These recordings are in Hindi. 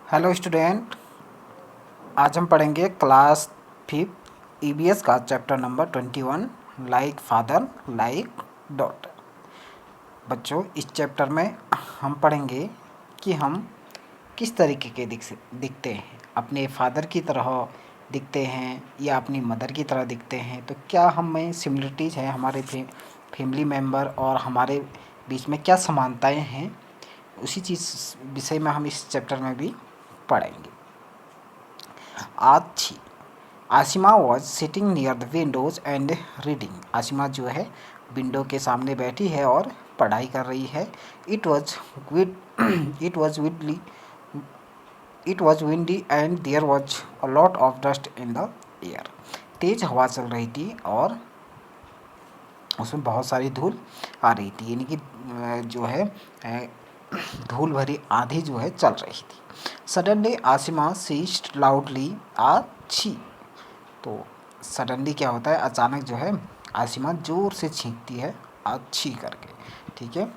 Hello student. आज हम पढ़ेंगे क्लास 5 ईवीएस का chapter number 21 like father like daughter. बच्चों, इस चैप्टर में हम पढ़ेंगे कि हम किस तरीके के दिखते हैं। अपने फादर की तरह दिखते हैं या अपनी मदर की तरह दिखते हैं, तो क्या हम में सिमिलरिटीज़ है हमारे फैमिली मेम्बर और हमारे बीच में क्या समानताएं हैं, उसी चीज़ विषय में हम इस चैप्टर में भी पढ़ेंगे। आज Asima was sitting near the Windows and reading. Asima जो है विंडो के सामने बैठी है और पढ़ाई कर रही है। It was wind it was widely it was windy and there was a lot of dust in the air. तेज हवा चल रही थी और उसमें बहुत सारी धूल आ रही थी, यानी कि जो है धूल भरी आंधी जो है चल रही थी। सडनली आसिमा सीज्ड लाउडली आ छी। तो सडनली क्या होता है, अचानक जो है आसिमा ज़ोर से छींकती है अच्छी करके। ठीक है।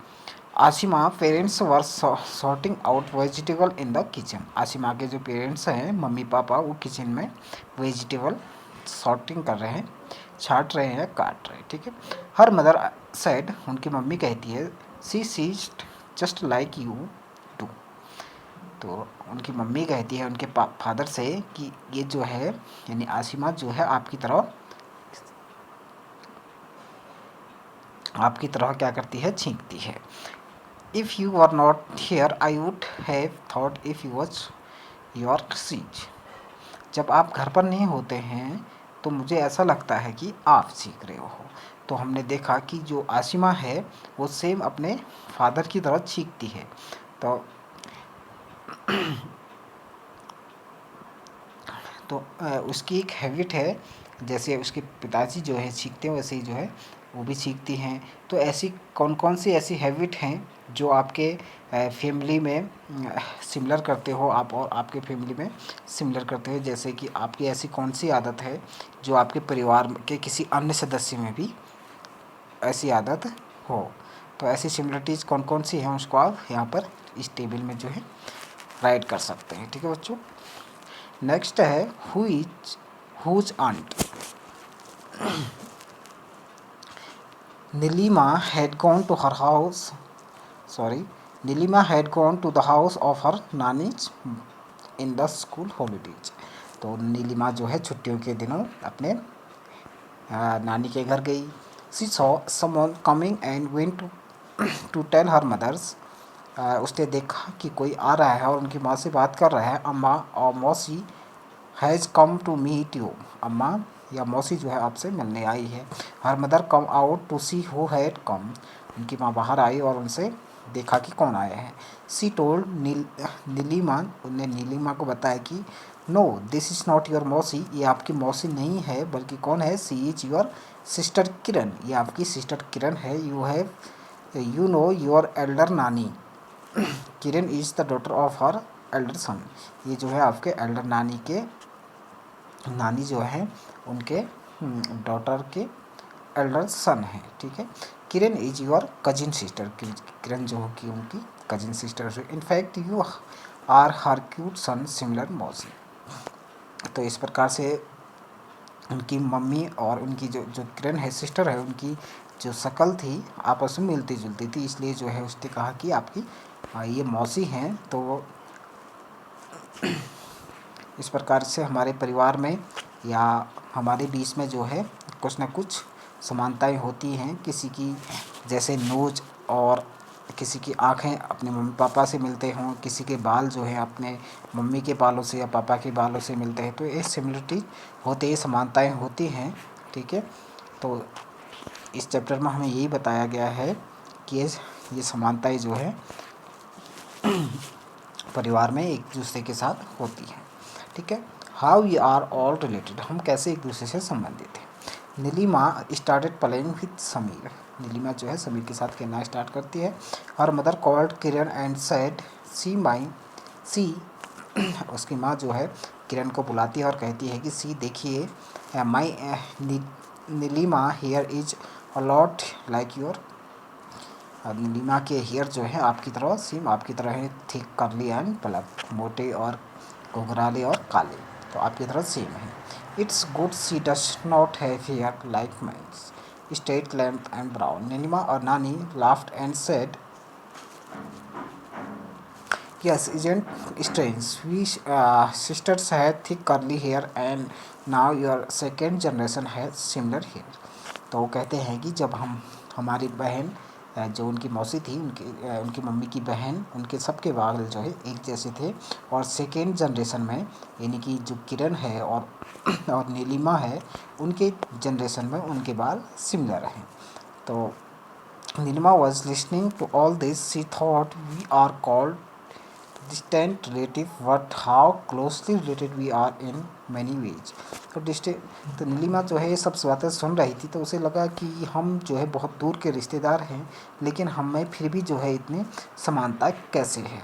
Asima parents were sorting out vegetable in the kitchen. Asima के जो पेरेंट्स हैं, मम्मी पापा, वो किचन में वेजिटेबल सॉर्टिंग कर रहे हैं, छाट रहे हैं, काट रहे हैं। ठीक है। हर मदर सेड, उनकी मम्मी कहती है, she seized just like you do. तो उनकी मम्मी कहती है उनके फादर से कि ये जो है, यानी आसिमा जो है आपकी तरह क्या करती है, छींकती है। If you are not here I would have thought if you was your sees. जब आप घर पर नहीं होते हैं तो मुझे ऐसा लगता है कि आप सीख रहे हो। तो हमने देखा कि जो आसिमा है वो सेम अपने फादर की तरह छींकती है। तो उसकी एक हैबिट है, जैसे उसके पिताजी जो है सीखते हैं वैसे ही जो है वो भी सीखती हैं। तो ऐसी कौन कौन सी ऐसी हैबिट हैं जो आपके फैमिली में सिमिलर करते हो आप, और आपके फैमिली में सिमिलर करते हो, जैसे कि आपकी ऐसी कौन सी आदत है जो आपके परिवार के किसी अन्य सदस्य में भी ऐसी आदत हो। तो ऐसी सिमिलरिटीज़ कौन कौन सी हैं उसको आप यहाँ पर इस टेबल में जो है राइट कर सकते हैं। ठीक है बच्चों। नेक्स्ट है whose aunt. Neelima had gone to her house sorry Neelima had gone to the house of her nani's in the school holidays. तो नीलिमा जो है छुट्टियों के दिनों अपने नानी के घर गई। She saw someone coming and went to tell her mothers. उसने देखा कि कोई आ रहा है और उनकी माँ से बात कर रहा है। अम्मा और मौसी has come to meet you. अम्मा या मौसी जो है आपसे मिलने आई है। Her mother come out to see who had come. उनकी माँ बाहर आई और उनसे देखा कि कौन आया है। सी टोल्ड नीलिमा, उनने नीलिमा को बताया कि no this is not your mausi, ये आपकी मौसी नहीं है, बल्कि कौन है, she is your sister Kiran, ये आपकी सिस्टर किरण है। You know your elder nani Kiran is the daughter of her elder son. ये जो है आपके एल्डर नानी जो है उनके डॉटर के एल्डर सन है। ठीक है। Kiran is your cousin sister, Kiran जो होगी उनकी कजिन सिस्टर है। In fact you are her cute son similar mausi. तो इस प्रकार से उनकी मम्मी और उनकी जो जो किरण है, सिस्टर है, उनकी जो शक्ल थी आपस में मिलती जुलती थी, इसलिए जो है उसने कहा कि आपकी ये मौसी हैं। तो इस प्रकार से हमारे परिवार में या हमारे बीच में जो है कुछ ना कुछ समानताएं होती हैं। किसी की जैसे नोज और किसी की आँखें अपने मम्मी पापा से मिलते हों, किसी के बाल जो है अपने मम्मी के बालों से या पापा के बालों से मिलते हैं, तो ये सिमिलरिटी होती है, समानताएं होती हैं। ठीक है। तो इस चैप्टर में हमें यही बताया गया है कि ये समानताएं जो है परिवार में एक दूसरे के साथ होती हैं। ठीक है। How we are all related, हम कैसे एक दूसरे से संबंधित हैं। Neelima started playing with Sameer. Neelima जो है समीर के साथ खेलना स्टार्ट करती है। Her mother called Kiran and said she उसकी माँ जो है किरण को बुलाती है और कहती है कि सी देखिए, my Neelima hair is a lot like your Neelima के हेयर जो है आपकी तरह सेम आपकी तरह है, थिक कर्ली एंड प्लक, मोटे और घुंघराले और काले, तो आपकी तरह सेम है। It's good she does not have hair like mines, straight lamp and brown. Neelima और नानी laughed and said, yes, isn't strange? We sisters had thick curly hair and now your second generation has similar hair. तो वो कहते हैं कि जब हम हमारी बहन जो उनकी मौसी थी, उनकी मम्मी की बहन, उनके सबके बाल जो है एक जैसे थे, और सेकेंड जनरेशन में यानी कि जो किरण है और नीलिमा है, उनके जनरेशन में उनके बाल सिमिलर हैं। तो Neelima was listening to all this, she thought we are called distant relative, but how closely related we are in many ways। तो डिस्टेंट, तो नीलिमा जो है ये सब बातें सुन रही थी, तो उसे लगा कि हम जो है बहुत दूर के रिश्तेदार हैं, लेकिन हम में फिर भी जो है इतनी समानता कैसे है,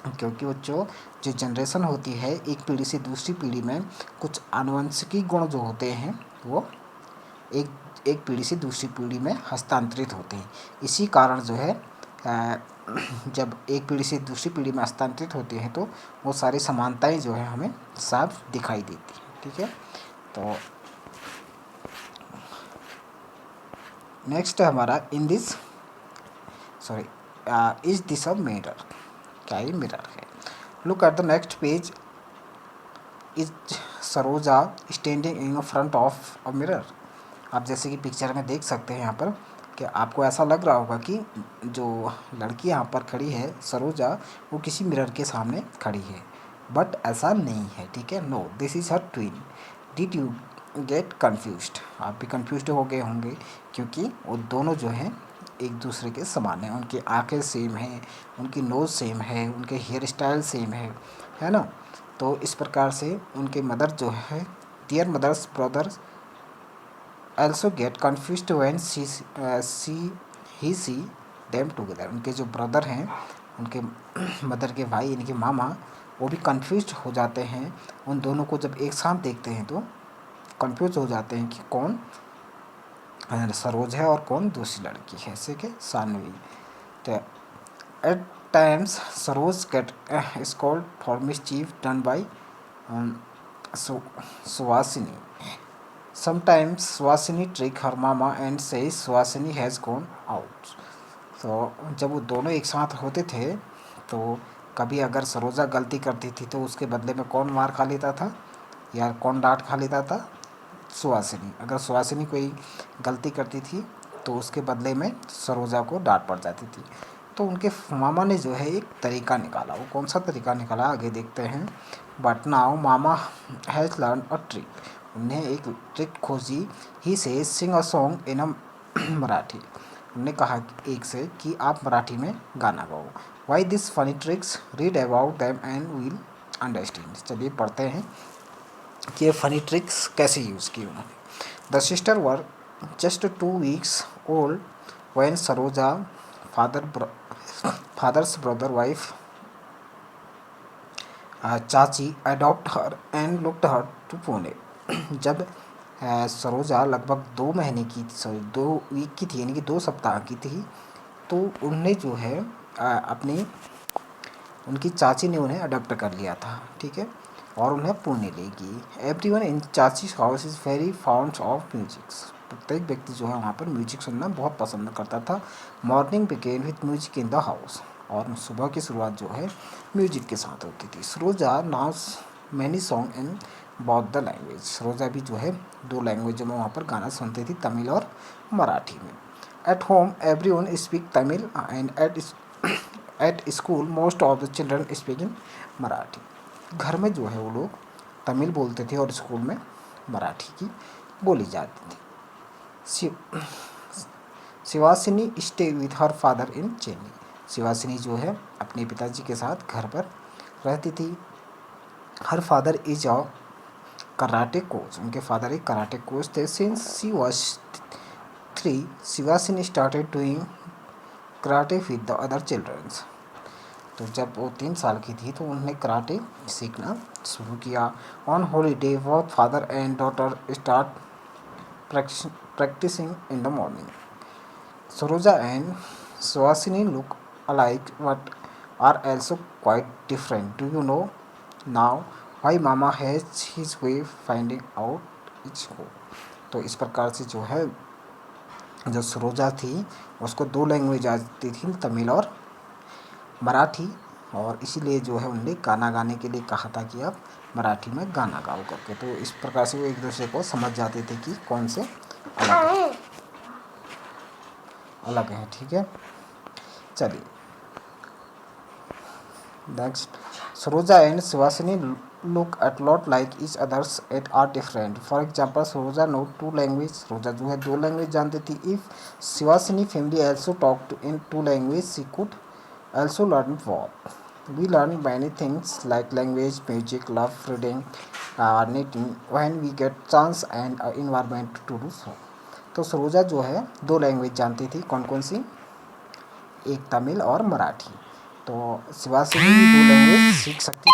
क्योंकि वो जो जनरेशन होती है एक पीढ़ी से दूसरी पीढ़ी में कुछ आनुवंशिकी गुण जो होते हैं वो एक पीढ़ी से दूसरी पीढ़ी में हस्तांतरित होते हैं। इसी कारण जो है जब एक पीढ़ी से दूसरी पीढ़ी में हस्तांतरित होते हैं तो वो सारी समानताएं जो है हमें साफ दिखाई देती हैं। ठीक है, तो नेक्स्ट है हमारा in this is this a mirror, क्या ये मिरर है। Look at the next page, is Saroja standing in front of a mirror. आप जैसे कि पिक्चर में देख सकते हैं यहाँ पर कि आपको ऐसा लग रहा होगा कि जो लड़की यहाँ पर खड़ी है सरोजा, वो किसी मिरर के सामने खड़ी है, बट ऐसा नहीं है। ठीक है, no this is her twin. Did you get confused? आप भी कन्फ्यूज्ड हो गए होंगे क्योंकि वो दोनों जो हैं एक दूसरे के समान हैं, उनकी आंखें सेम हैं, उनकी नोज़ सेम है, उनके हेयर स्टाइल सेम है ना। तो इस प्रकार से उनके मदर जो है, dear mother's brothers also get confused when he see them together। उनके जो ब्रदर हैं, उनके मदर के भाई यानी कि मामा, वो भी कंफ्यूज हो जाते हैं उन दोनों को जब एक साथ देखते हैं, तो कंफ्यूज हो जाते हैं कि कौन सरोज है और कौन दूसरी लड़की है, जैसे कि सानवी। तो at times Saroj get scolded for mischief done by Suvasini. Sometimes Swasini trick her mama and says Swasini has gone out। तो जब वो दोनों एक साथ होते थे तो कभी अगर सरोजा गलती करती थी तो उसके बदले में कौन मार खा लेता था या कौन डांट खा लेता था? सुहासिनी। अगर सुहासिनी कोई गलती करती थी तो उसके बदले में सरोजा को डांट पड़ जाती थी। तो उनके मामा ने जो है एक तरीका निकाला। वो कौन सा तरीका निकाला आगे देखते हैं। But now mama has learn a trick. उन्हें एक ट्रिक खोजी। ही से सिंग अ सॉन्ग इन अ मराठी। उन्होंने कहा एक से कि आप मराठी में गाना गाओ। Why this funny tricks, read about them and will understand. चलिए पढ़ते हैं कि ये फनी ट्रिक्स कैसे यूज़ की उन्होंने। The sister were just 2 weeks old when Saroja father's brother wife चाची adopt her and looked her to Pune. जब सरोजा लगभग 2 महीने की, सॉरी 2 वीक की थी, यानी कि 2 सप्ताह की थी, तो उनने जो है अपनी उनकी चाची ने उन्हें अडॉप्ट कर लिया था। ठीक है, और उन्हें पुणे ले गई। एवरीवन इन चाची house is very found of music. प्रत्येक व्यक्ति जो है वहाँ पर म्यूजिक सुनना बहुत पसंद करता था। Morning begin with music in the house. और सुबह की शुरुआत जो है म्यूजिक के साथ होती थी। Saroja knows many song in both the language. Saroja भी जो है 2 लैंग्वेजों में वहाँ पर गाना सुनती थी, तमिल और मराठी में। At home everyone speak Tamil and at school most of the children speak in Marathi. घर में जो है वो लोग तमिल बोलते थे और स्कूल में मराठी की बोली जाती थी। Shivasini stay with her father in Chennai. Shivasini जो है अपने पिताजी के साथ घर पर रहती थी। Her father is a karate coach. उनके फादर एक कराटे कोच थे। Since she was 3 Shivasini started doing karate with the other childrens. तो जब वो 3 साल की थी तो उन्होंने कराटे सीखना शुरू किया। On holiday both father and daughter start practicing in the morning। Saroja and Swasini look alike but are also quite different. Do you know now why Mama has his way finding out each हो? तो इस प्रकार से जो है जो सरोजा थी उसको दो लैंग्वेज आती थी, तमिल और मराठी, और इसीलिए जो है उन्होंने गाना गाने के लिए कहा था कि आप मराठी में गाना गाओ करके। तो इस प्रकार से वो एक दूसरे को समझ जाते थे कि कौन से अलग हैं। ठीक है, चलिए next. Saroja and Shivasini look at lot like each others at are different. For example Saroja know two language, Saroja जो है दो लैंग्वेज जानती थी। If Shivasini family also talk in two language she could also learn what. We learn many things like language, music, love, reading, knitting when we get chance and environment to do so. तो सरोजा जो है दो लैंग्वेज जानती थी, कौन कौन सी? एक तमिल और मराठी। तो शिवासिनी भी दो लैंग्वेज सीख सकती